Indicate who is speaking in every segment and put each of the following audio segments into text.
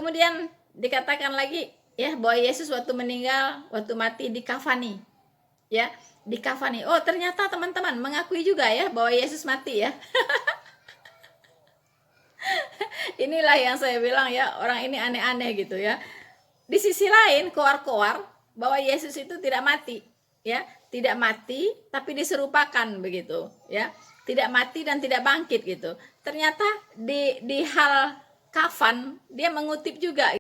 Speaker 1: Kemudian dikatakan lagi ya bahwa Yesus waktu meninggal, waktu mati dikafani. Ya, dikafani. Oh, ternyata teman-teman mengakui juga ya bahwa Yesus mati ya. Inilah yang saya bilang ya, orang ini aneh-aneh gitu ya. Di sisi lain koar-koar bahwa Yesus itu tidak mati, ya, tidak mati tapi diserupakan begitu, ya, tidak mati dan tidak bangkit gitu. Ternyata di hal kafan dia mengutip juga.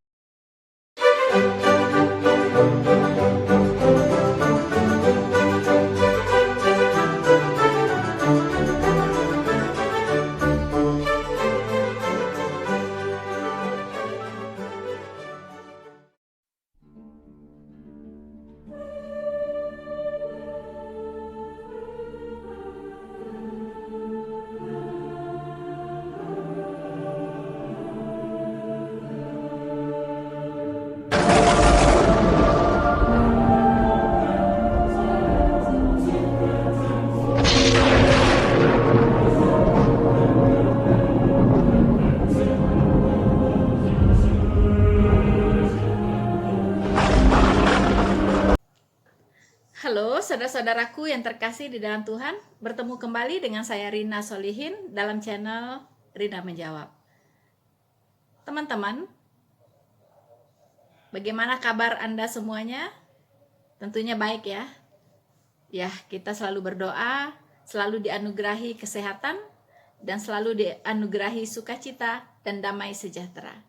Speaker 1: Halo saudara-saudaraku yang terkasih di dalam Tuhan, bertemu kembali dengan saya Rina Solihin dalam channel Rina Menjawab. Teman-teman, bagaimana kabar Anda semuanya? Tentunya baik ya. Ya, kita selalu berdoa, selalu dianugerahi kesehatan, dan selalu dianugerahi sukacita dan damai sejahtera.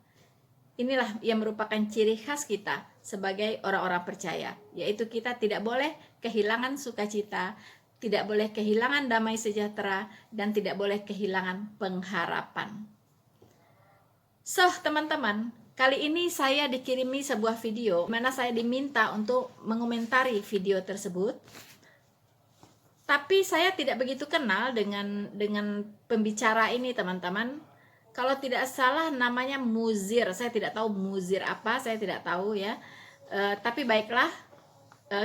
Speaker 1: Inilah yang merupakan ciri khas kita sebagai orang-orang percaya, yaitu kita tidak boleh kehilangan sukacita, tidak boleh kehilangan damai sejahtera, dan tidak boleh kehilangan pengharapan. So, teman-teman, kali ini saya dikirimi sebuah video di mana saya diminta untuk mengomentari video tersebut. Tapi saya tidak begitu kenal dengan pembicara ini, teman-teman. Kalau tidak salah namanya Muzir, saya tidak tahu Muzir apa, saya tidak tahu ya. Tapi baiklah,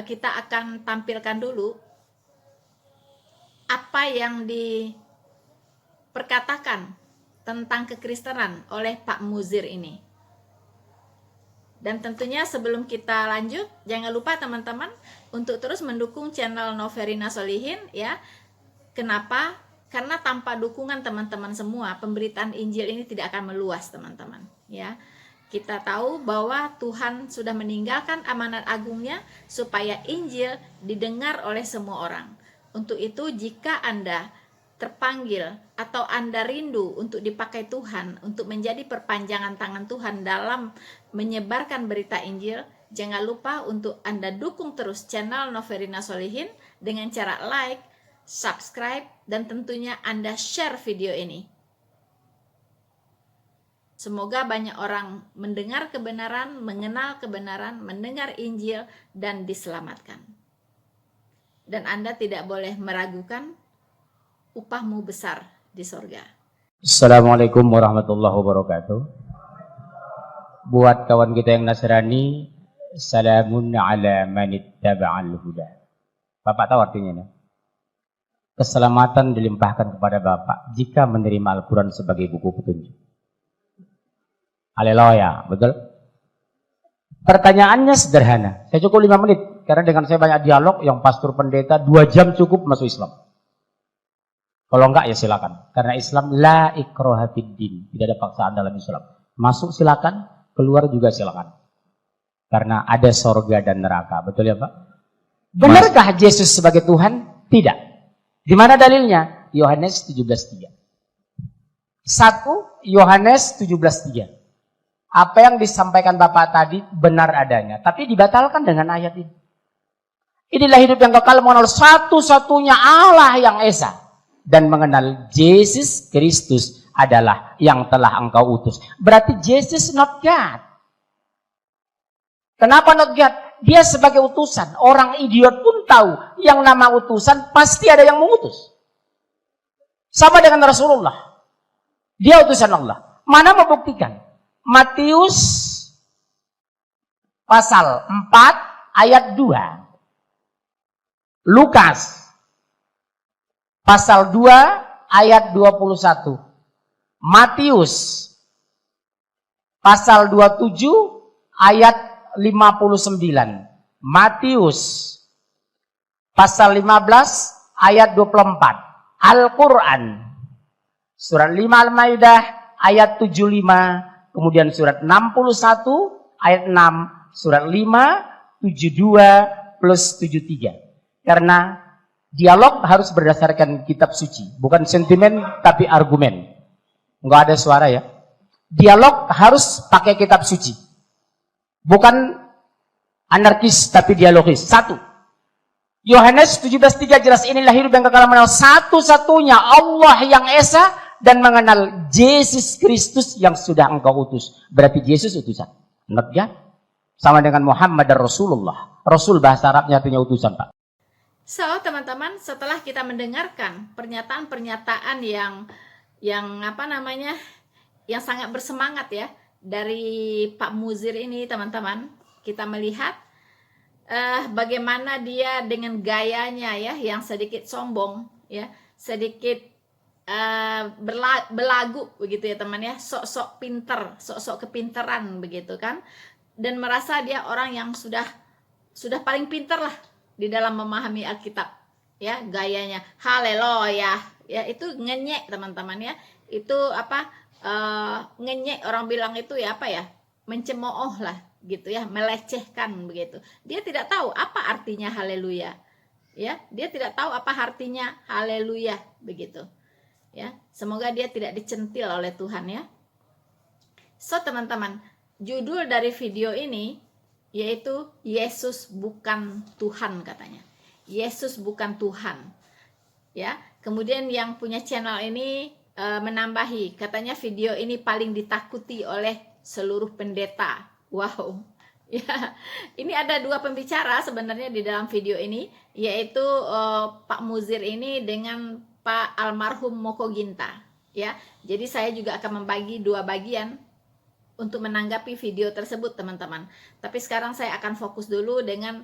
Speaker 1: kita akan tampilkan dulu apa yang diperkatakan tentang kekristenan oleh Pak Muzir ini. Dan tentunya sebelum kita lanjut, jangan lupa teman-teman untuk terus mendukung channel Noverina Solihin ya. Kenapa? Karena tanpa dukungan teman-teman semua, pemberitaan Injil ini tidak akan meluas, teman-teman. Ya, kita tahu bahwa Tuhan sudah meninggalkan amanat agungnya supaya Injil didengar oleh semua orang. Untuk itu, jika Anda terpanggil atau Anda rindu untuk dipakai Tuhan, untuk menjadi perpanjangan tangan Tuhan dalam menyebarkan berita Injil, jangan lupa untuk Anda dukung terus channel Noverina Solihin dengan cara like, subscribe, dan tentunya Anda share video ini. Semoga banyak orang mendengar kebenaran, mengenal kebenaran, mendengar Injil, dan diselamatkan. Dan Anda tidak boleh meragukan upahmu besar di sorga.
Speaker 2: Assalamualaikum warahmatullahi wabarakatuh. Buat kawan kita yang Nasrani, salamun ala manittaba'al huda. Bapak tahu artinya ini? Keselamatan dilimpahkan kepada Bapak jika menerima Al-Quran sebagai buku petunjuk. Haleluya, betul? Pertanyaannya sederhana. Saya cukup 5 menit, karena dengan saya banyak dialog, yang pastor pendeta 2 jam cukup masuk Islam. Kalau enggak ya silakan. Karena Islam la ikraha fid din, tidak ada paksaan dalam Islam. Masuk silakan, keluar juga silakan. Karena ada sorga dan neraka, betul ya Pak? Benarkah Yesus sebagai Tuhan? Tidak. Di mana dalilnya? Yohanes 17:3. 1 Yohanes 17:3. Apa yang disampaikan Bapak tadi benar adanya, tapi dibatalkan dengan ayat ini. Inilah hidup yang kekal, mengenal satu-satunya Allah yang esa dan mengenal Yesus Kristus adalah yang telah engkau utus. Berarti Jesus not God. Kenapa not God? Dia sebagai utusan. Orang idiot pun tahu yang nama utusan pasti ada yang mengutus. Sama dengan Rasulullah. Dia utusan Allah. Mana membuktikan? Matius pasal 4 ayat 2. Lukas pasal 2 ayat 21. Matius pasal 27 ayat 59. Matius pasal 15 ayat 24. Al-Quran surat 5 Al-Maidah ayat 75. Kemudian surat 61 ayat 6. Surat 5, 72 plus 73. Karena dialog harus berdasarkan kitab suci. Bukan sentimen tapi argumen. Enggak ada suara ya. Dialog harus pakai kitab suci. Bukan anarkis tapi dialogis. 1. Yohanes 17:3 jelas, inilah hidup yang kekal, mengenal satu-satunya Allah yang Esa dan mengenal Yesus Kristus yang sudah engkau utus. Berarti Yesus utusan. Not God. Sama dengan Muhammad dan Rasulullah. Rasul bahasa Arabnya artinya utusan, Pak.
Speaker 1: So, teman-teman, setelah kita mendengarkan pernyataan-pernyataan yang apa namanya? Yang sangat bersemangat ya dari Pak Muzir ini, teman-teman, kita melihat bagaimana dia dengan gayanya ya yang sedikit sombong ya, sedikit belagu begitu ya teman ya, sok-sok pinter, sok-sok kepinteran begitu kan, dan merasa dia orang yang sudah paling pinter lah di dalam memahami Alkitab ya, gayanya haleluya ya, itu ngenyek teman-teman ya, itu apa, ngenyek orang bilang itu ya apa ya, mencemooh lah gitu ya, melecehkan begitu. Dia tidak tahu apa artinya haleluya. Ya, dia tidak tahu apa artinya haleluya begitu. Ya, semoga dia tidak dicentil oleh Tuhan ya. So, teman-teman, judul dari video ini yaitu Yesus bukan Tuhan katanya. Yesus bukan Tuhan. Ya, kemudian yang punya channel ini menambahi, katanya video ini paling ditakuti oleh seluruh pendeta. Wow, ya, ini ada dua pembicara sebenarnya di dalam video ini, yaitu Pak Muzir ini dengan Pak almarhum Moko Ginta. Ya, jadi saya juga akan membagi dua bagian untuk menanggapi video tersebut, teman-teman. Tapi sekarang saya akan fokus dulu dengan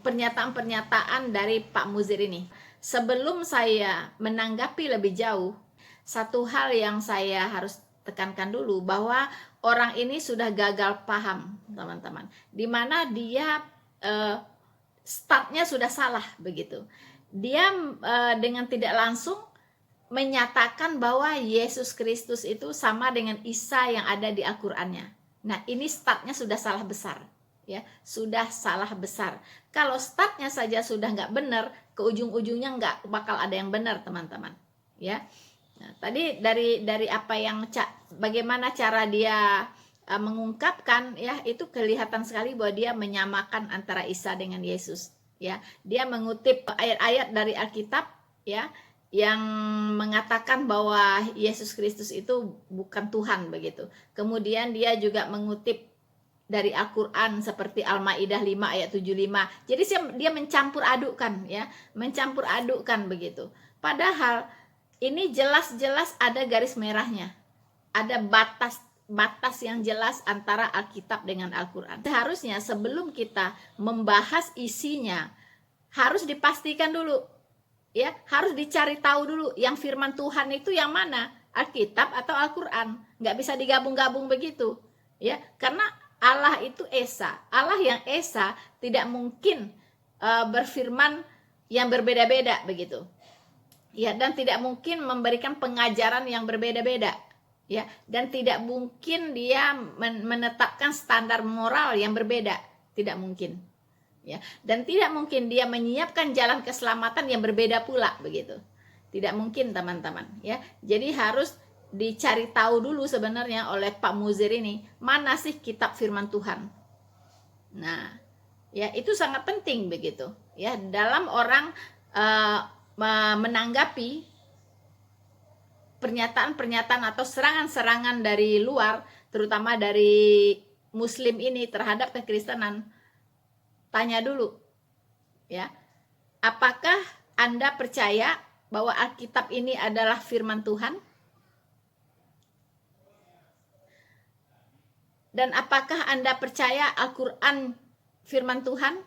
Speaker 1: pernyataan-pernyataan dari Pak Muzir ini. Sebelum saya menanggapi lebih jauh, satu hal yang saya harus tekankan dulu, bahwa orang ini sudah gagal paham, teman-teman, dimana dia startnya sudah salah begitu. Dia dengan tidak langsung menyatakan bahwa Yesus Kristus itu sama dengan Isa yang ada di Al-Qur'annya. Nah, ini startnya sudah salah besar ya, sudah salah besar. Kalau startnya saja sudah nggak benar, ke ujung-ujungnya nggak bakal ada yang benar, teman-teman ya. Nah, tadi dari apa yang bagaimana cara dia mengungkapkan ya, itu kelihatan sekali bahwa dia menyamakan antara Isa dengan Yesus ya. Dia mengutip ayat-ayat dari Alkitab ya yang mengatakan bahwa Yesus Kristus itu bukan Tuhan begitu. Kemudian dia juga mengutip dari Al-Qur'an seperti Al-Maidah 5 ayat 75. Jadi dia mencampur adukkan ya, mencampur adukkan begitu. Padahal ini jelas-jelas ada garis merahnya. Ada batas yang jelas antara Alkitab dengan Al-Qur'an. Seharusnya sebelum kita membahas isinya, harus dipastikan dulu. Ya, harus dicari tahu dulu yang firman Tuhan itu yang mana, Alkitab atau Al-Qur'an. Nggak bisa digabung-gabung begitu. Ya, karena Allah itu Esa. Allah yang Esa tidak mungkin berfirman yang berbeda-beda begitu. Ya, dan tidak mungkin memberikan pengajaran yang berbeda-beda. Ya, dan tidak mungkin dia menetapkan standar moral yang berbeda, tidak mungkin. Ya, dan tidak mungkin dia menyiapkan jalan keselamatan yang berbeda pula begitu. Tidak mungkin, teman-teman, ya. Jadi harus dicari tahu dulu sebenarnya oleh Pak Muzir ini, mana sih kitab firman Tuhan. Nah, ya itu sangat penting begitu. Ya, dalam orang menanggapi pernyataan-pernyataan atau serangan-serangan dari luar, terutama dari Muslim ini terhadap kekristenan, tanya dulu, ya, apakah Anda percaya bahwa Alkitab ini adalah firman Tuhan? Dan apakah Anda percaya Al-Qur'an firman Tuhan?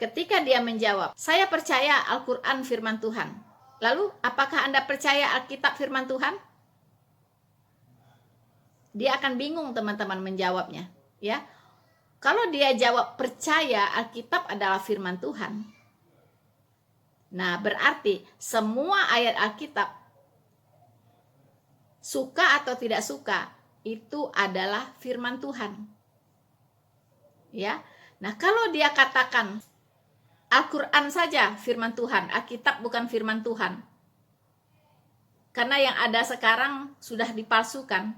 Speaker 1: Ketika dia menjawab, saya percaya Al-Qur'an firman Tuhan. Lalu, apakah Anda percaya Alkitab firman Tuhan? dia akan bingung teman-teman menjawabnya, ya. Kalau dia jawab percaya Alkitab adalah firman Tuhan, nah berarti semua ayat Alkitab, suka atau tidak suka, itu adalah firman Tuhan. Ya. Nah, kalau dia katakan Al-Qur'an saja firman Tuhan, Alkitab bukan firman Tuhan. Karena yang ada sekarang sudah dipalsukan.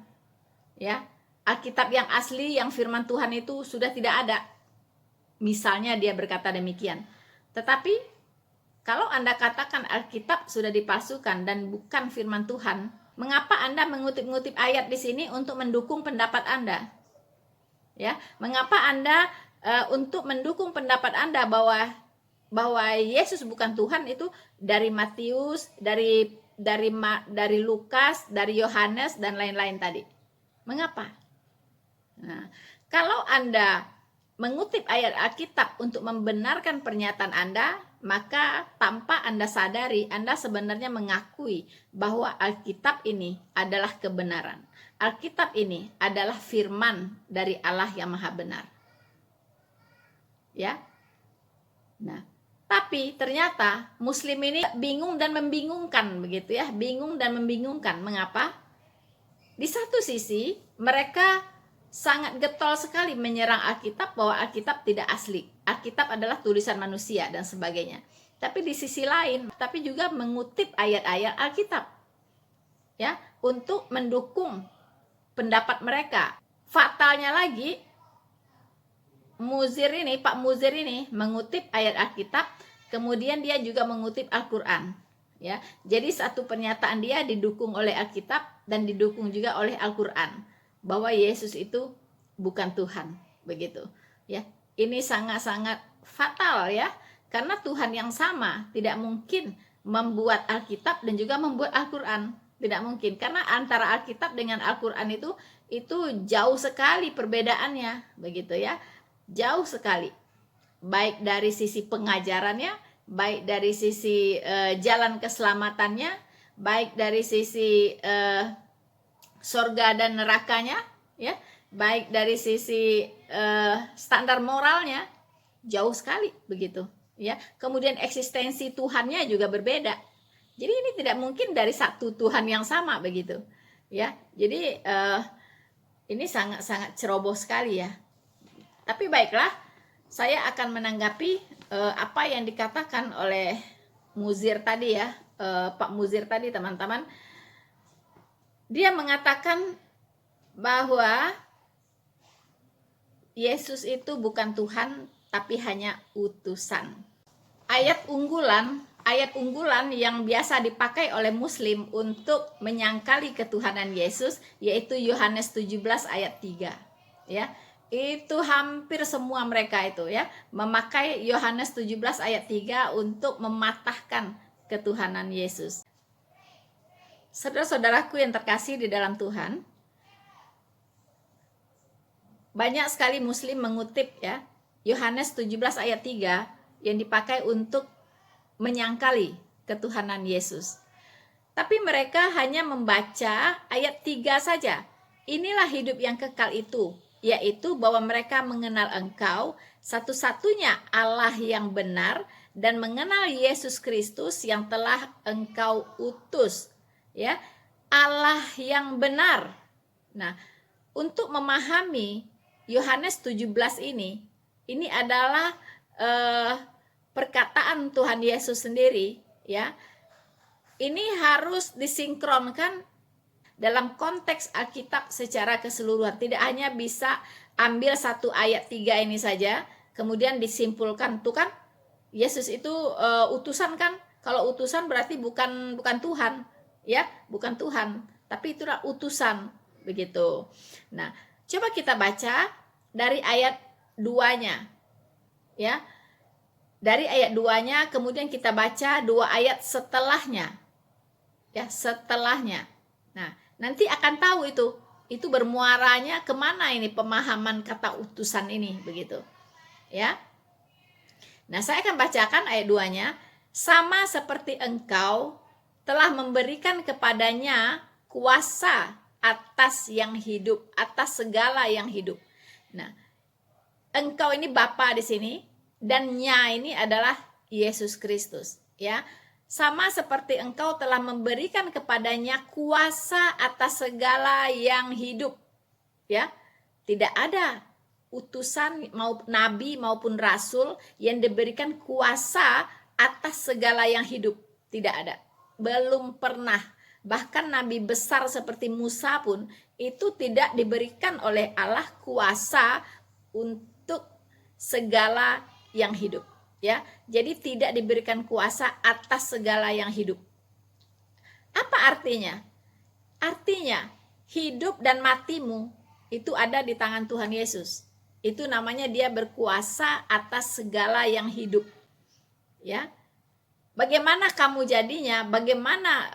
Speaker 1: Ya. Alkitab yang asli, yang firman Tuhan itu sudah tidak ada. Misalnya dia berkata demikian. Tetapi kalau Anda katakan Alkitab sudah dipalsukan dan bukan firman Tuhan, mengapa Anda mengutip-ngutip ayat di sini untuk mendukung pendapat Anda? Ya, mengapa Anda untuk mendukung pendapat Anda bahwa Yesus bukan Tuhan itu dari Matius, dari Lukas, dari Yohanes dan lain-lain tadi? Mengapa? Nah, kalau Anda mengutip ayat Alkitab untuk membenarkan pernyataan Anda, maka tanpa Anda sadari, Anda sebenarnya mengakui bahwa Alkitab ini adalah kebenaran. Alkitab ini adalah firman dari Allah yang Maha Benar. Ya. Nah, tapi ternyata Muslim ini bingung dan membingungkan, begitu ya, bingung dan membingungkan. Mengapa? Di satu sisi mereka sangat getol sekali menyerang Alkitab bahwa Alkitab tidak asli. Alkitab adalah tulisan manusia dan sebagainya. Tapi di sisi lain, tapi juga mengutip ayat-ayat Alkitab. Ya, untuk mendukung pendapat mereka. Fatalnya lagi, Pak Muzir ini mengutip ayat Alkitab, kemudian dia juga mengutip Al-Qur'an. Ya, jadi satu pernyataan dia didukung oleh Alkitab dan didukung juga oleh Al-Qur'an, bahwa Yesus itu bukan Tuhan, begitu ya. Ini sangat-sangat fatal ya, karena Tuhan yang sama tidak mungkin membuat Alkitab dan juga membuat Al-Qur'an, tidak mungkin, karena antara Alkitab dengan Al-Qur'an itu jauh sekali perbedaannya, begitu ya, jauh sekali, baik dari sisi pengajarannya, baik dari sisi jalan keselamatannya, baik dari sisi surga dan nerakanya, ya, baik dari sisi standar moralnya, jauh sekali, begitu ya. Kemudian eksistensi Tuhannya juga berbeda. Jadi ini tidak mungkin dari satu Tuhan yang sama, begitu ya. Jadi ini sangat-sangat ceroboh sekali ya. Tapi baiklah, saya akan menanggapi apa yang dikatakan oleh Muzir tadi ya, Pak Muzir tadi, teman-teman. Dia mengatakan bahwa Yesus itu bukan Tuhan, tapi hanya utusan. Ayat unggulan yang biasa dipakai oleh Muslim untuk menyangkali ketuhanan Yesus, yaitu Yohanes 17 ayat 3. Ya, itu hampir semua mereka itu ya memakai Yohanes 17 ayat 3 untuk mematahkan ketuhanan Yesus. Saudara-saudaraku yang terkasih di dalam Tuhan, banyak sekali Muslim mengutip ya Yohanes 17 ayat 3 yang dipakai untuk menyangkali ketuhanan Yesus. Tapi mereka hanya membaca ayat 3 saja. Inilah hidup yang kekal itu, yaitu bahwa mereka mengenal Engkau, satu-satunya Allah yang benar, dan mengenal Yesus Kristus yang telah Engkau utus. Ya, Allah yang benar. Nah, untuk memahami Yohanes 17 ini adalah perkataan Tuhan Yesus sendiri ya. Ini harus disinkronkan dalam konteks Alkitab secara keseluruhan. Tidak hanya bisa ambil satu ayat 3 ini saja kemudian disimpulkan, tuh kan Yesus itu utusan kan. Kalau utusan berarti bukan Tuhan. Ya, bukan Tuhan, tapi itulah utusan, begitu. Nah, coba kita baca dari ayat 2-nya. Ya. Dari ayat 2-nya kemudian kita baca 2 ayat setelahnya. Ya, setelahnya. Nah, nanti akan tahu itu bermuaranya kemana ini pemahaman kata utusan ini, begitu. Ya. Nah, saya akan bacakan ayat 2-nya. Sama seperti Engkau telah memberikan kepadanya kuasa atas yang hidup, atas segala yang hidup. Nah, engkau ini Bapa di sini, dan nya ini adalah Yesus Kristus, ya. Sama seperti engkau telah memberikan kepadanya kuasa atas segala yang hidup, ya. Tidak ada utusan maupun nabi maupun rasul yang diberikan kuasa atas segala yang hidup. Tidak ada. Belum pernah. Bahkan nabi besar seperti Musa pun itu tidak diberikan oleh Allah kuasa untuk segala yang hidup, ya. Jadi tidak diberikan kuasa atas segala yang hidup. Apa artinya? Artinya hidup dan matimu itu ada di tangan Tuhan Yesus. Itu namanya dia berkuasa atas segala yang hidup, ya. Bagaimana kamu jadinya? Bagaimana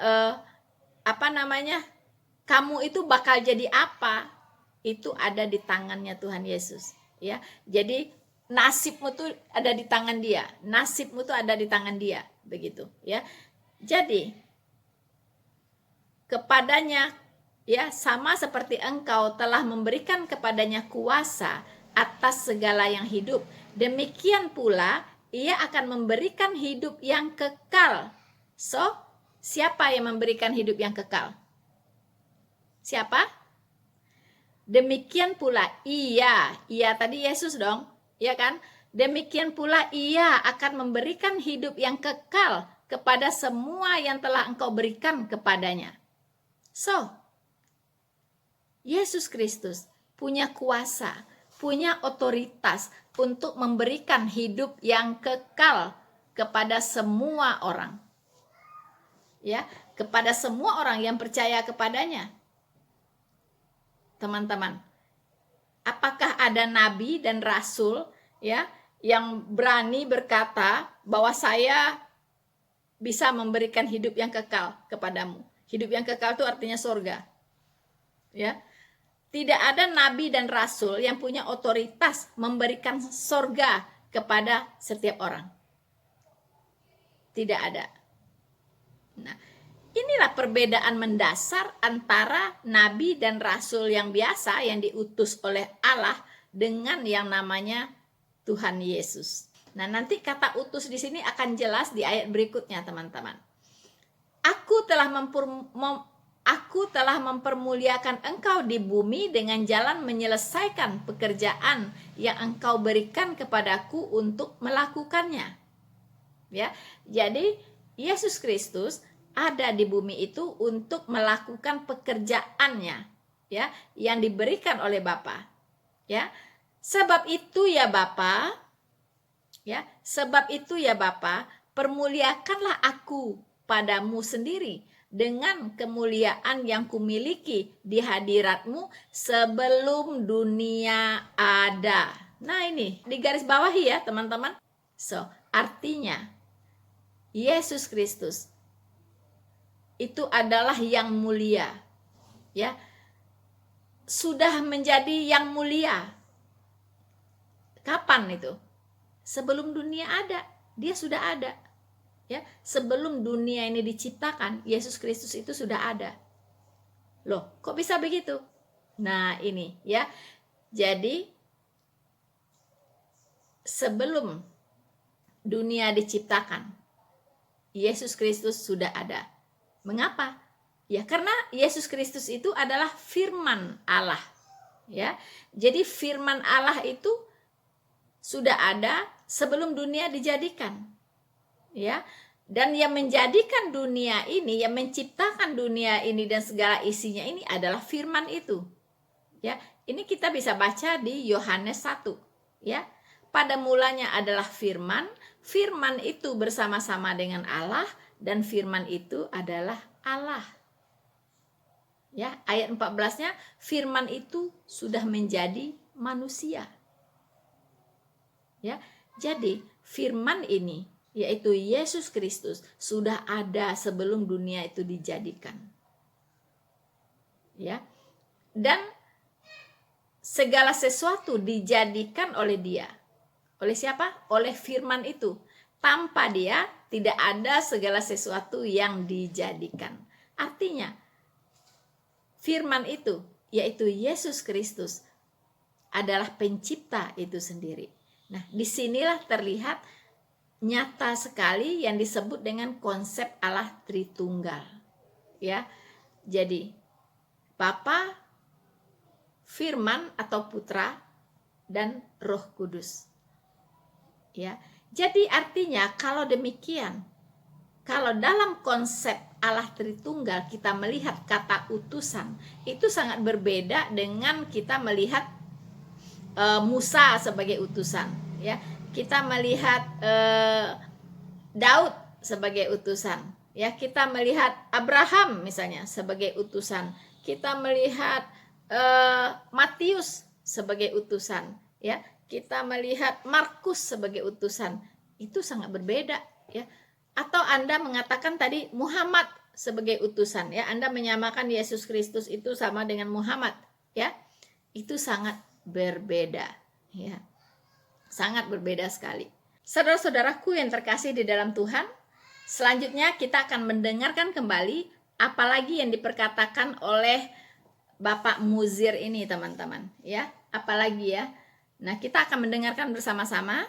Speaker 1: kamu itu bakal jadi apa? Itu ada di tangannya Tuhan Yesus, ya. Jadi nasibmu tuh ada di tangan dia. Nasibmu tuh ada di tangan dia, begitu, ya. Jadi kepadanya, ya, sama seperti engkau telah memberikan kepadanya kuasa atas segala yang hidup, demikian pula ia akan memberikan hidup yang kekal. So, siapa yang memberikan hidup yang kekal? Siapa? Demikian pula ia tadi Yesus dong, ya kan? Demikian pula ia akan memberikan hidup yang kekal kepada semua yang telah engkau berikan kepadanya. So, Yesus Kristus punya kuasa, punya otoritas untuk memberikan hidup yang kekal kepada semua orang. Ya, kepada semua orang yang percaya kepadanya. Teman-teman, apakah ada nabi dan rasul, ya, yang berani berkata bahwa saya bisa memberikan hidup yang kekal kepadamu? Hidup yang kekal itu artinya surga. Ya. Tidak ada nabi dan rasul yang punya otoritas memberikan surga kepada setiap orang. Tidak ada. Nah, inilah perbedaan mendasar antara nabi dan rasul yang biasa yang diutus oleh Allah dengan yang namanya Tuhan Yesus. Nah, nanti kata utus di sini akan jelas di ayat berikutnya, teman-teman. Aku telah mempermuliakan engkau di bumi dengan jalan menyelesaikan pekerjaan yang engkau berikan kepadaku untuk melakukannya. Ya, jadi Yesus Kristus ada di bumi itu untuk melakukan pekerjaannya, ya, yang diberikan oleh Bapa. Ya, sebab itu ya Bapa, permuliakanlah aku padamu sendiri dengan kemuliaan yang kumiliki di hadiratmu sebelum dunia ada. Nah, ini di garis bawahi ya, teman-teman. So, artinya Yesus Kristus itu adalah yang mulia, ya. Sudah menjadi yang mulia. Kapan itu? Sebelum dunia ada, dia sudah ada. Ya, sebelum dunia ini diciptakan, Yesus Kristus itu sudah ada. Loh, kok bisa begitu? Nah, ini ya. Jadi sebelum dunia diciptakan, Yesus Kristus sudah ada. Mengapa? Ya, karena Yesus Kristus itu adalah firman Allah. Ya. Jadi firman Allah itu sudah ada sebelum dunia dijadikan. Ya, dan yang menjadikan dunia ini, yang menciptakan dunia ini dan segala isinya ini adalah firman itu. Ya, ini kita bisa baca di Yohanes 1, ya. Pada mulanya adalah firman, firman itu bersama-sama dengan Allah dan firman itu adalah Allah. Ya, ayat 14-nya firman itu sudah menjadi manusia. Ya, jadi firman ini yaitu Yesus Kristus sudah ada sebelum dunia itu dijadikan. Ya. Dan segala sesuatu dijadikan oleh Dia. Oleh siapa? Oleh firman itu. Tanpa Dia tidak ada segala sesuatu yang dijadikan. Artinya firman itu, yaitu Yesus Kristus, adalah pencipta itu sendiri. Nah, disinilah terlihat nyata sekali yang disebut dengan konsep Allah Tritunggal. Ya, jadi Bapa, Firman atau Putra, dan Roh Kudus. Ya, jadi artinya kalau demikian, kalau dalam konsep Allah Tritunggal kita melihat kata utusan, itu sangat berbeda dengan kita melihat Musa sebagai utusan, ya. Kita melihat Daud sebagai utusan, ya. Kita melihat Abraham misalnya sebagai utusan. Kita melihat Matius sebagai utusan, ya. Kita melihat Markus sebagai utusan. Itu sangat berbeda, ya. Atau Anda mengatakan tadi Muhammad sebagai utusan, ya. Anda menyamakan Yesus Kristus itu sama dengan Muhammad, ya. Itu sangat berbeda, ya. Sangat berbeda sekali. Saudara-saudaraku yang terkasih di dalam Tuhan, selanjutnya kita akan mendengarkan kembali apalagi yang diperkatakan oleh Bapak Muzir ini, teman-teman, ya. Apalagi ya. Nah, kita akan mendengarkan bersama-sama.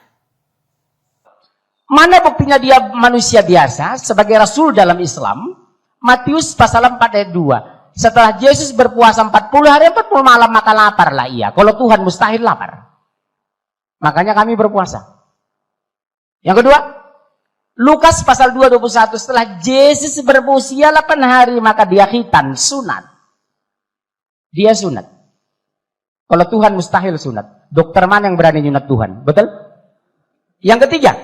Speaker 2: Mana buktinya dia manusia biasa sebagai rasul dalam Islam? Matius pasal 4 ayat 2. Setelah Yesus berpuasa 40 hari 40 malam, maka laparlah ia. Kalau Tuhan mustahil lapar. Makanya kami berpuasa. Yang kedua, Lukas pasal 2:21. Setelah Yesus berusia 8 hari, maka dia khitan, sunat. Dia sunat. Kalau Tuhan mustahil sunat. Dokter mana yang berani sunat Tuhan? Betul? Yang ketiga,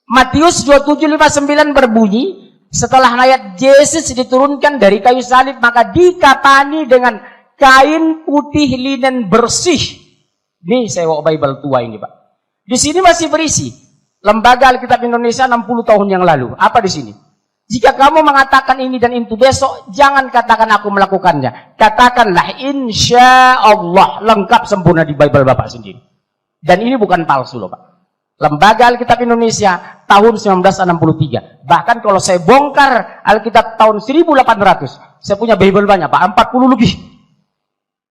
Speaker 2: Matius 27:59 berbunyi, setelah mayat Yesus diturunkan dari kayu salib, maka dikapani dengan kain putih linen bersih. Nih saya bawa Bible tua ini, Pak. Di sini masih berisi Lembaga Alkitab Indonesia 60 tahun yang lalu. Apa di sini? Jika kamu mengatakan ini dan itu besok, jangan katakan aku melakukannya. Katakanlah insya Allah, lengkap sempurna di Bible Bapak sendiri. Dan ini bukan palsu loh, Pak. Lembaga Alkitab Indonesia tahun 1963. Bahkan kalau saya bongkar Alkitab tahun 1800, saya punya Bible banyak, Pak, 40 lebih.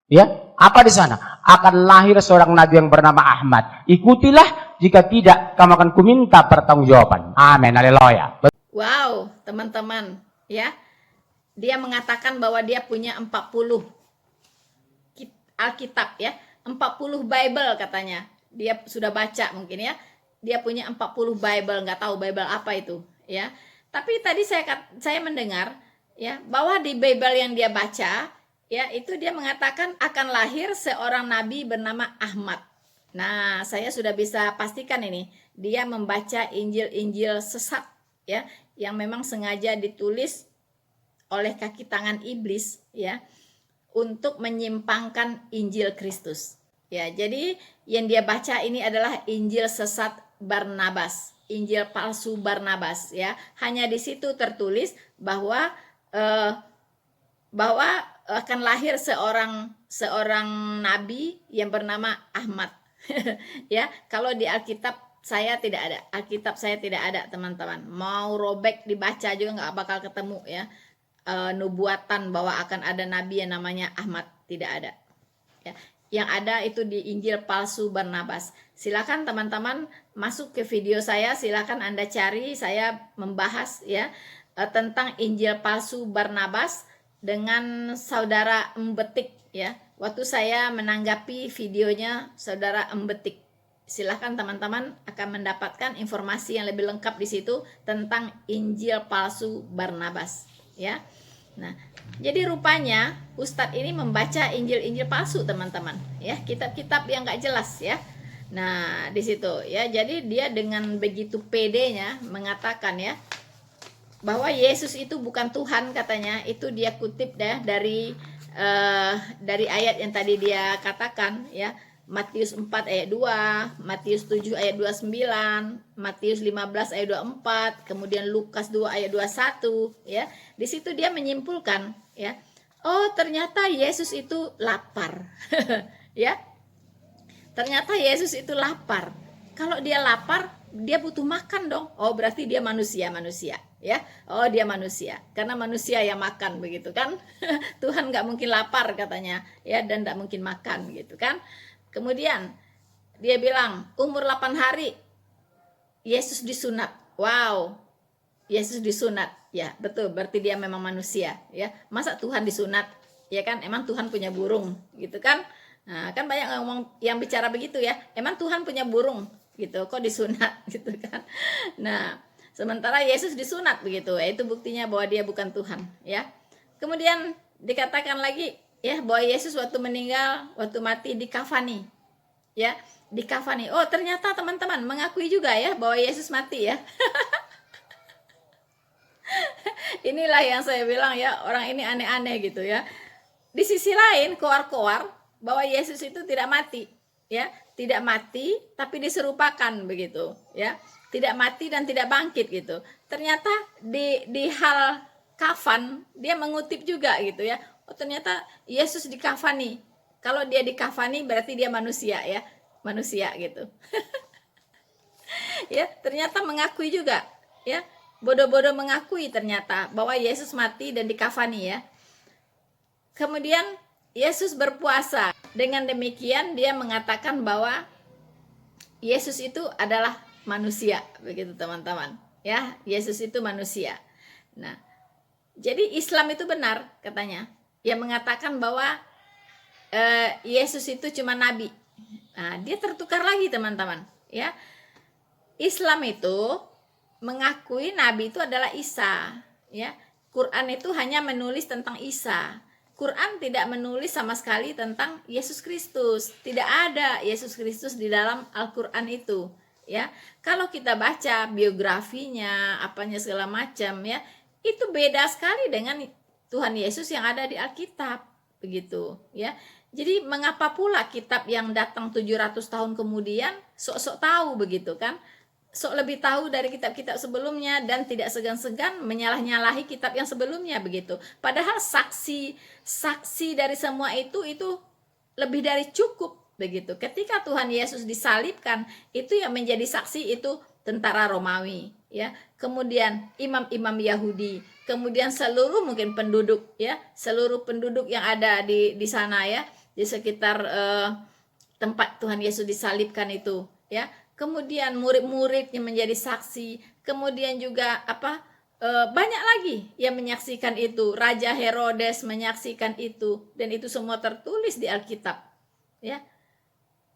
Speaker 2: Ya, apa di sana? Akan lahir seorang nabi yang bernama Ahmad. Ikutilah, jika tidak kamu akan kuminta pertanggungjawaban. Amin, haleluya.
Speaker 1: Wow, teman-teman, ya. Dia mengatakan bahwa dia punya 40 Alkitab, ya. 40 Bible katanya. Dia sudah baca mungkin, ya. Dia punya 40 Bible, nggak tahu Bible apa itu, ya. Tapi tadi saya mendengar, ya, bahwa di Bible yang dia baca, ya, itu dia mengatakan akan lahir seorang nabi bernama Ahmad. Nah, saya sudah bisa pastikan ini, dia membaca Injil-Injil sesat, ya, yang memang sengaja ditulis oleh kaki tangan iblis, ya, untuk menyimpangkan Injil Kristus. Ya, jadi yang dia baca ini adalah Injil sesat Barnabas, Injil palsu Barnabas, ya. Hanya di situ tertulis bahwa akan lahir seorang nabi yang bernama Ahmad. Ya, kalau di Alkitab saya tidak ada. Alkitab saya tidak ada, teman-teman. Mau robek dibaca juga nggak bakal ketemu, ya. Nubuatan bahwa akan ada nabi yang namanya Ahmad, tidak ada. Ya. Yang ada itu di Injil palsu Barnabas. Silakan teman-teman masuk ke video saya, silakan Anda cari, saya membahas, ya, tentang Injil palsu Barnabas dengan saudara Embetik, ya. Waktu saya menanggapi videonya saudara Embetik. Silakan teman-teman akan mendapatkan informasi yang lebih lengkap di situ tentang Injil palsu Barnabas, ya. Nah, jadi rupanya Ustadz ini membaca Injil-Injil palsu, teman-teman, ya, kitab-kitab yang nggak jelas, ya. Nah, di situ, ya, jadi dia dengan begitu pedenya mengatakan, ya, bahwa Yesus itu bukan Tuhan katanya. Itu dia kutip deh dari ayat yang tadi dia katakan, ya. Matius 4 ayat 2, Matius 7 ayat 29, Matius 15 ayat 24, kemudian Lukas 2 ayat 21, ya. Di situ dia menyimpulkan, ya. Oh, ternyata Yesus itu lapar. Ya. Ternyata Yesus itu lapar. Kalau dia lapar, dia butuh makan dong. Oh, berarti dia manusia. ya. Oh, dia manusia, karena manusia yang makan begitu kan. Tuhan nggak mungkin lapar katanya, ya, dan nggak mungkin makan gitu kan. Kemudian dia bilang umur 8 hari Yesus disunat. Wow, Yesus disunat, ya betul, berarti dia memang manusia, ya. Masa Tuhan disunat, ya kan? Emang Tuhan punya burung gitu kan? Nah, kan banyak ngomong yang bicara begitu ya, emang Tuhan punya burung gitu, kok disunat gitu kan. Nah, sementara Yesus disunat begitu, itu buktinya bahwa dia bukan Tuhan, ya. Kemudian dikatakan lagi ya bahwa Yesus waktu meninggal, waktu mati dikafani, ya, dikafani. Oh, ternyata teman-teman mengakui juga ya bahwa Yesus mati, ya. Inilah yang saya bilang ya, orang ini aneh-aneh gitu ya. Di sisi lain koar-koar bahwa Yesus itu tidak mati, ya, tidak mati tapi diserupakan begitu, ya, tidak mati dan tidak bangkit gitu. Ternyata di hal kafan dia mengutip juga gitu ya. Oh, ternyata Yesus dikafani. Kalau dia dikafani berarti dia manusia, ya, manusia gitu. Ya, ternyata mengakui juga, ya, bodoh-bodoh mengakui ternyata bahwa Yesus mati dan dikafani, ya. Kemudian Yesus berpuasa. Dengan demikian dia mengatakan bahwa Yesus itu adalah manusia, begitu teman-teman. Ya, Yesus itu manusia. Nah, jadi Islam itu benar katanya. Yang mengatakan bahwa Yesus itu cuma nabi. Nah, dia tertukar lagi teman-teman. Ya, Islam itu mengakui nabi itu adalah Isa. Ya, Quran itu hanya menulis tentang Isa. Quran tidak menulis sama sekali tentang Yesus Kristus. Tidak ada Yesus Kristus di dalam Al-Quran itu, ya. Kalau kita baca biografinya, apanya segala macam, ya, itu beda sekali dengan Tuhan Yesus yang ada di Alkitab, begitu, ya. Jadi mengapa pula kitab yang datang 700 tahun kemudian sok-sok tahu begitu kan? Sok lebih tahu dari kitab-kitab sebelumnya dan tidak segan-segan menyalah-nyalahi kitab yang sebelumnya begitu. Padahal saksi dari semua itu lebih dari cukup begitu. Ketika Tuhan Yesus disalibkan, itu yang menjadi saksi itu tentara Romawi, ya. Kemudian imam-imam Yahudi, kemudian seluruh mungkin penduduk, ya, seluruh penduduk yang ada di sana, ya, di sekitar tempat Tuhan Yesus disalibkan itu, ya. Kemudian murid-murid yang menjadi saksi, kemudian juga banyak lagi yang menyaksikan itu. Raja Herodes menyaksikan itu, dan itu semua tertulis di Alkitab, ya.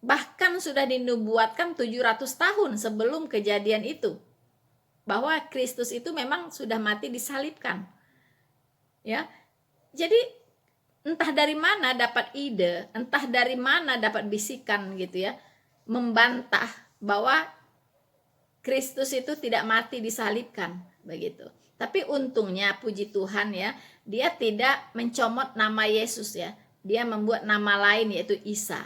Speaker 1: Bahkan sudah dinubuatkan 700 tahun sebelum kejadian itu bahwa Kristus itu memang sudah mati disalibkan, ya. Jadi entah dari mana dapat ide, entah dari mana dapat bisikan gitu ya, membantah bahwa Kristus itu tidak mati disalibkan begitu. Tapi untungnya puji Tuhan, ya, dia tidak mencomot nama Yesus, ya. Dia membuat nama lain yaitu Isa.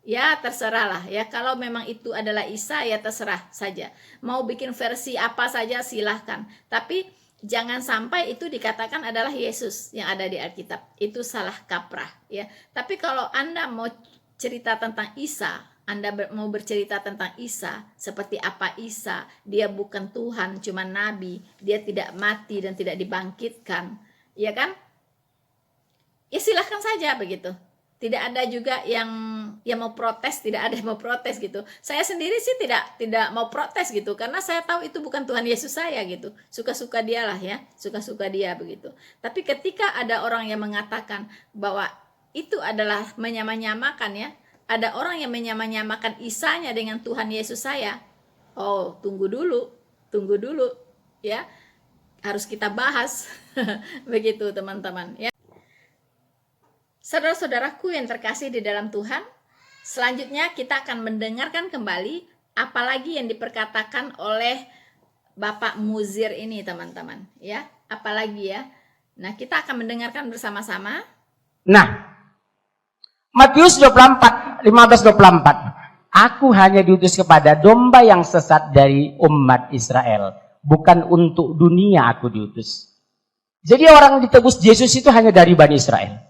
Speaker 1: Ya, terserahlah, ya, kalau memang itu adalah Isa, ya terserah saja. Mau bikin versi apa saja silahkan. Tapi jangan sampai itu dikatakan adalah Yesus yang ada di Alkitab. Itu salah kaprah, ya. Tapi kalau Anda mau cerita tentang Isa, Anda mau bercerita tentang Isa, seperti apa Isa, dia bukan Tuhan, cuma nabi, dia tidak mati dan tidak dibangkitkan, ya kan? Ya silahkan saja begitu. Tidak ada juga yang mau protes, tidak ada yang mau protes gitu. Saya sendiri sih tidak mau protes gitu, karena saya tahu itu bukan Tuhan Yesus saya gitu. Suka-suka dialah, ya, suka-suka dia begitu. Tapi ketika ada orang yang mengatakan bahwa itu adalah menyamakan, ya, ada orang yang menyamakan Isanya dengan Tuhan Yesus saya. Oh, tunggu dulu, ya. Harus kita bahas. Begitu teman-teman, ya. Saudara-saudaraku yang terkasih di dalam Tuhan, selanjutnya kita akan mendengarkan kembali apalagi yang diperkatakan oleh Bapak Muzir ini, teman-teman, ya. Apalagi, ya. Nah, kita akan mendengarkan bersama-sama.
Speaker 2: Nah, Matius 24, 15-24. Aku hanya diutus kepada domba yang sesat dari umat Israel. Bukan untuk dunia aku diutus. Jadi orang ditebus Yesus itu hanya dari Bani Israel.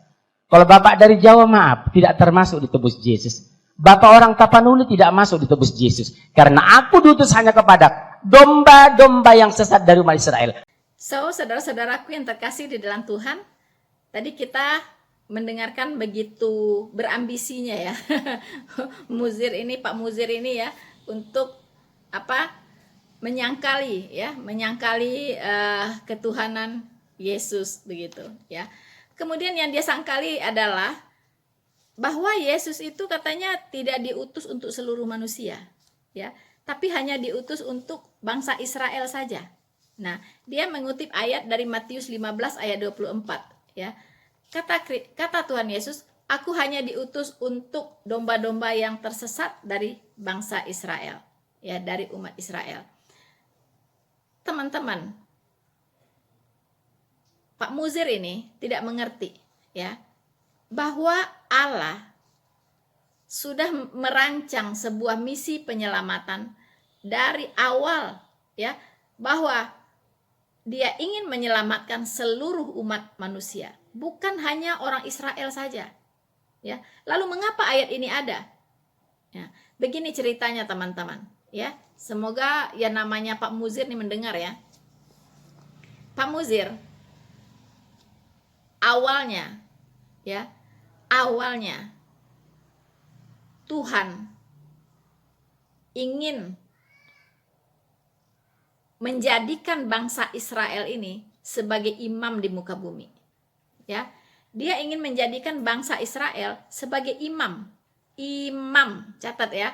Speaker 2: Kalau Bapak dari Jawa, maaf, tidak termasuk ditebus Yesus. Bapak orang Tapanuli tidak masuk ditebus Yesus. Karena aku diutus hanya kepada domba-domba yang sesat dari umat Israel.
Speaker 1: So, saudara-saudaraku yang terkasih di dalam Tuhan, tadi kita mendengarkan begitu berambisinya ya. Muzir ini, Pak Muzir ini ya, untuk apa? Menyangkali ya, menyangkali ketuhanan Yesus begitu ya. Kemudian yang dia sangkali adalah bahwa Yesus itu katanya tidak diutus untuk seluruh manusia ya, tapi hanya diutus untuk bangsa Israel saja. Nah, dia mengutip ayat dari Matius 15 ayat 24 ya. Kata Tuhan Yesus, aku hanya diutus untuk domba-domba yang tersesat dari bangsa Israel ya, dari umat Israel. Teman-teman, Pak Muzir ini tidak mengerti ya, bahwa Allah sudah merancang sebuah misi penyelamatan dari awal ya, bahwa dia ingin menyelamatkan seluruh umat manusia, bukan hanya orang Israel saja ya. Lalu mengapa ayat ini ada ya? Begini ceritanya teman-teman ya, semoga ya namanya Pak Muzir nih mendengar ya. Pak Muzir awalnya Tuhan ingin menjadikan bangsa Israel ini sebagai imam di muka bumi ya. Dia ingin menjadikan bangsa Israel sebagai imam, catat ya.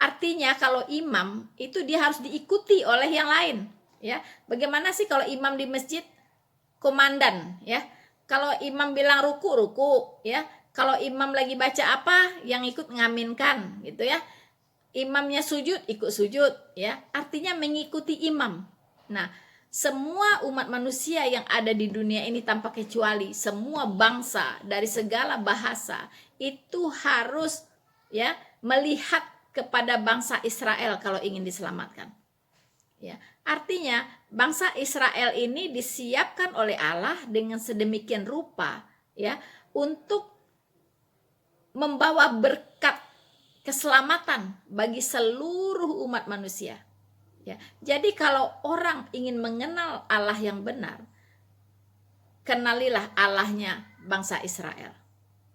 Speaker 1: Artinya kalau imam itu dia harus diikuti oleh yang lain ya. Bagaimana sih kalau imam di masjid? Komandan ya. Kalau imam bilang ruku ya. Kalau imam lagi baca apa, yang ikut ngaminkan gitu ya. Imamnya sujud, ikut sujud ya. Artinya mengikuti imam. Nah, semua umat manusia yang ada di dunia ini tanpa kecuali, semua bangsa dari segala bahasa itu harus ya melihat kepada bangsa Israel kalau ingin diselamatkan. Ya, artinya bangsa Israel ini disiapkan oleh Allah dengan sedemikian rupa ya, untuk membawa berkat keselamatan bagi seluruh umat manusia ya. Jadi kalau orang ingin mengenal Allah yang benar, kenalilah Allahnya bangsa Israel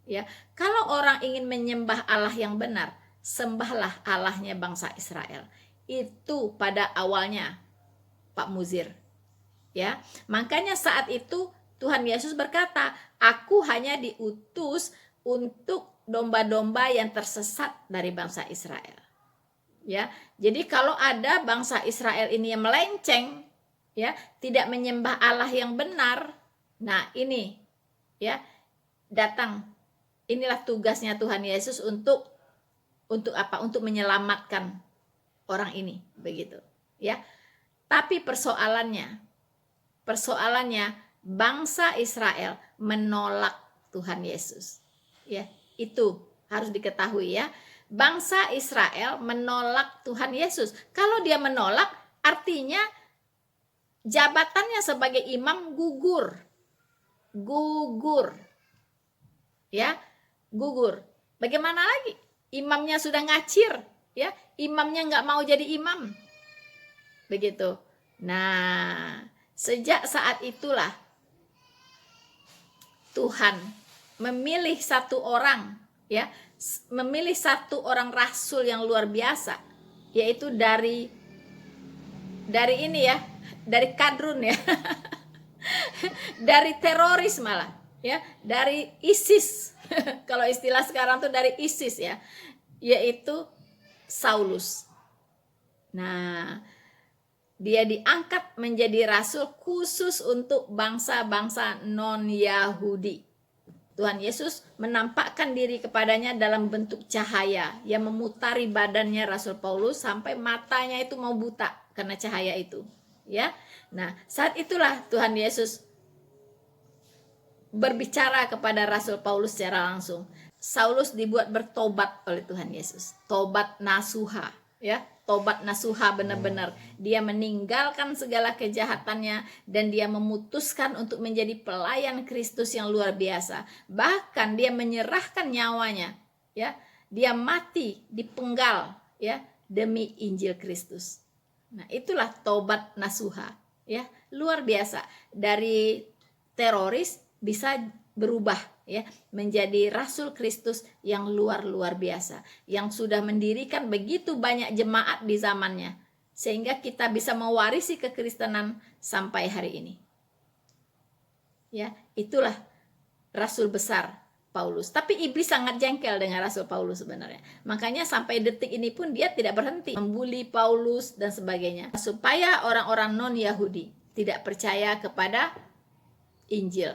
Speaker 1: ya. Kalau orang ingin menyembah Allah yang benar, sembahlah Allahnya bangsa Israel. Itu pada awalnya Pak Muzir ya. Makanya saat itu Tuhan Yesus berkata, aku hanya diutus untuk domba-domba yang tersesat dari bangsa Israel ya. Jadi kalau ada bangsa Israel ini yang melenceng ya, tidak menyembah Allah yang benar, nah ini ya, datang, inilah tugasnya Tuhan Yesus untuk apa? Untuk menyelamatkan orang ini begitu ya. Tapi persoalannya bangsa Israel menolak Tuhan Yesus ya. Itu harus diketahui ya. Bangsa Israel menolak Tuhan Yesus. Kalau dia menolak, artinya jabatannya sebagai imam gugur. Ya, gugur. Bagaimana lagi? Imamnya sudah ngacir ya. Imamnya nggak mau jadi imam. Begitu. Nah, sejak saat itulah Tuhan memilih satu orang ya, memilih satu orang rasul yang luar biasa, yaitu dari ini ya, dari kadrun ya. Dari teroris malah ya, dari ISIS. Kalau istilah sekarang tuh dari ISIS ya, yaitu Saulus. Nah, dia diangkat menjadi rasul khusus untuk bangsa-bangsa non-Yahudi. Tuhan Yesus menampakkan diri kepadanya dalam bentuk cahaya yang memutari badannya Rasul Paulus sampai matanya itu mau buta karena cahaya itu ya. Nah, saat itulah Tuhan Yesus berbicara kepada Rasul Paulus secara langsung. Saulus dibuat bertobat oleh Tuhan Yesus, tobat nasuha ya. Tobat nasuha, benar-benar dia meninggalkan segala kejahatannya dan dia memutuskan untuk menjadi pelayan Kristus yang luar biasa. Bahkan dia menyerahkan nyawanya ya, dia mati dipenggal ya demi Injil Kristus. Nah, itulah tobat nasuha Ya, luar biasa. Dari teroris bisa berubah ya menjadi Rasul Kristus yang luar biasa, yang sudah mendirikan begitu banyak jemaat di zamannya, sehingga kita bisa mewarisi kekristenan sampai hari ini. Ya, itulah Rasul besar Paulus. Tapi iblis sangat jengkel dengan Rasul Paulus sebenarnya. Makanya sampai detik ini pun dia tidak berhenti membuli Paulus dan sebagainya. Supaya orang-orang non-Yahudi tidak percaya kepada Injil.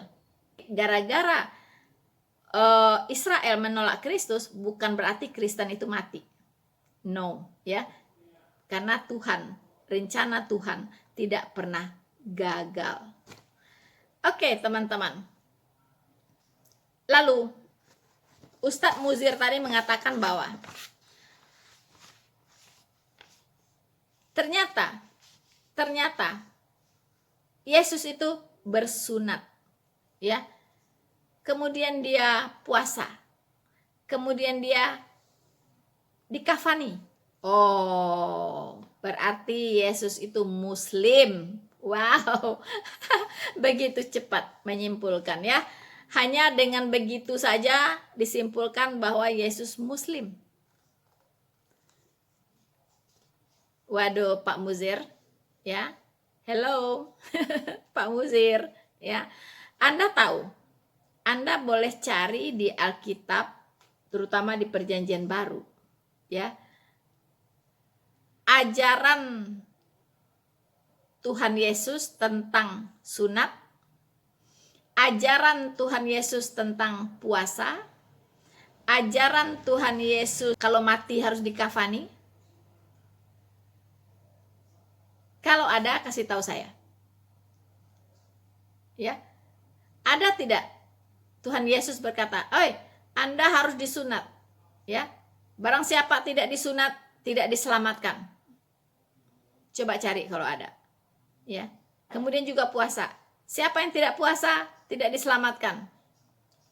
Speaker 1: Gara-gara Israel menolak Kristus, bukan berarti Kristen itu mati. No, ya. Karena Tuhan, rencana Tuhan tidak pernah gagal. Oke, teman-teman. Lalu Ustadz Muzir tadi mengatakan bahwa ternyata Yesus itu bersunat, ya. Kemudian dia puasa. Kemudian dia dikafani. Oh, berarti Yesus itu Muslim. Wow. Begitu cepat menyimpulkan ya. Hanya dengan begitu saja disimpulkan bahwa Yesus Muslim. Waduh, Pak Muzir, ya. Hello, Pak Muzir, ya. Anda tahu, Anda boleh cari di Alkitab, terutama di Perjanjian Baru, ya. Ajaran Tuhan Yesus tentang sunat, ajaran Tuhan Yesus tentang puasa, ajaran Tuhan Yesus kalau mati harus dikafani. Kalau ada, kasih tahu saya. Ya. Ada tidak Tuhan Yesus berkata, "Oi, Anda harus disunat." Ya. Barang siapa tidak disunat, tidak diselamatkan. Coba cari kalau ada. Ya. Kemudian juga puasa. Siapa yang tidak puasa, tidak diselamatkan.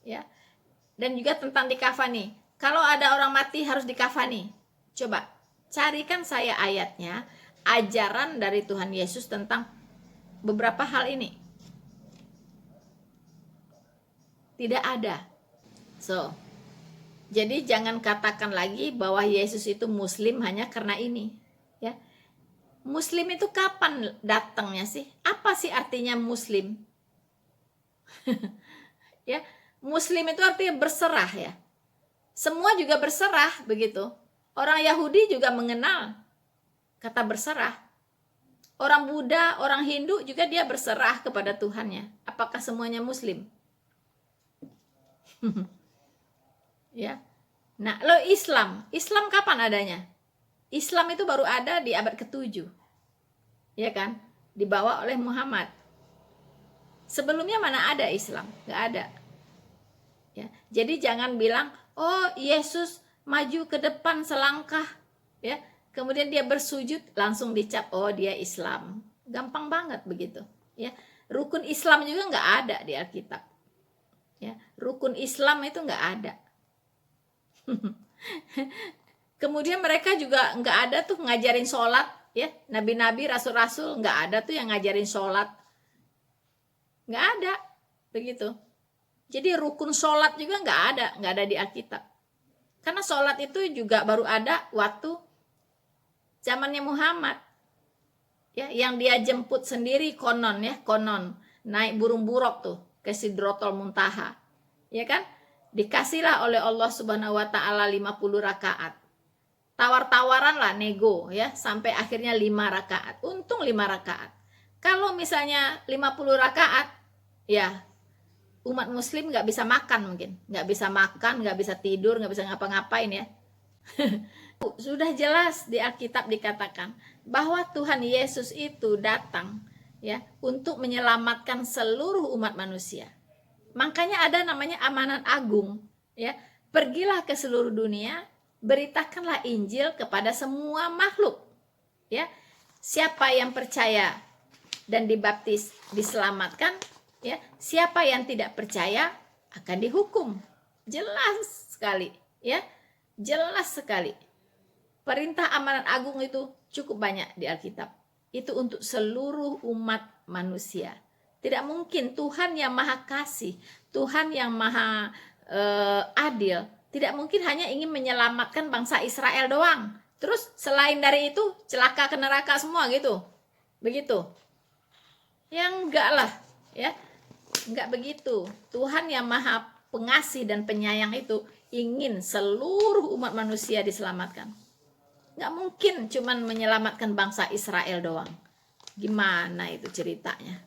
Speaker 1: Ya. Dan juga tentang dikafani. Kalau ada orang mati harus dikafani. Coba carikan saya ayatnya, ajaran dari Tuhan Yesus tentang beberapa hal ini. Tidak ada. So, jadi jangan katakan lagi bahwa Yesus itu Muslim hanya karena ini. Ya. Muslim itu kapan datangnya sih? Apa sih artinya Muslim? Ya, Muslim itu artinya berserah ya. Semua juga berserah begitu. Orang Yahudi juga mengenal kata berserah. Orang Buddha, orang Hindu juga dia berserah kepada Tuhannya. Apakah semuanya Muslim? Ya. Nah, lo Islam kapan adanya? Islam itu baru ada di abad ke-7. Ya kan? Dibawa oleh Muhammad. Sebelumnya mana ada Islam? Nggak ada. Ya. Jadi jangan bilang, "Oh, Yesus maju ke depan selangkah." Ya. Kemudian dia bersujud, langsung dicap, "Oh, dia Islam." Gampang banget begitu. Ya. Rukun Islam juga nggak ada di Alkitab. Ya. Rukun Islam itu nggak ada. Kemudian mereka juga nggak ada tuh ngajarin sholat, ya. Nabi-nabi, rasul-rasul nggak ada tuh yang ngajarin sholat, nggak ada, begitu. Jadi rukun sholat juga nggak ada di Alkitab. Karena sholat itu juga baru ada waktu zamannya Muhammad, ya, yang dia jemput sendiri konon naik burung buruk tuh ke Sidratul Muntaha, ya kan? Dikasihlah oleh Allah Subhanahu wa taala 50 rakaat. Tawar-tawaran lah, nego ya, sampai akhirnya 5 rakaat. Untung 5 rakaat. Kalau misalnya 50 rakaat, ya umat muslim nggak bisa makan mungkin. Nggak bisa makan, nggak bisa tidur, nggak bisa ngapa-ngapain ya. Sudah jelas di Alkitab dikatakan bahwa Tuhan Yesus itu datang ya untuk menyelamatkan seluruh umat manusia. Makanya ada namanya amanat agung ya. Pergilah ke seluruh dunia, beritakanlah Injil kepada semua makhluk. Ya. Siapa yang percaya dan dibaptis diselamatkan, ya. Siapa yang tidak percaya akan dihukum. Jelas sekali, ya. Jelas sekali. Perintah amanat agung itu cukup banyak di Alkitab. itu untuk seluruh umat manusia. Tidak mungkin Tuhan yang maha kasih, Tuhan yang maha adil, tidak mungkin hanya ingin menyelamatkan bangsa Israel doang. Terus selain dari itu celaka ke neraka semua gitu. Begitu. Ya enggak lah, ya. Enggak begitu. Tuhan yang maha pengasih dan penyayang itu ingin seluruh umat manusia diselamatkan. Enggak mungkin cuman menyelamatkan bangsa Israel doang. Gimana itu ceritanya?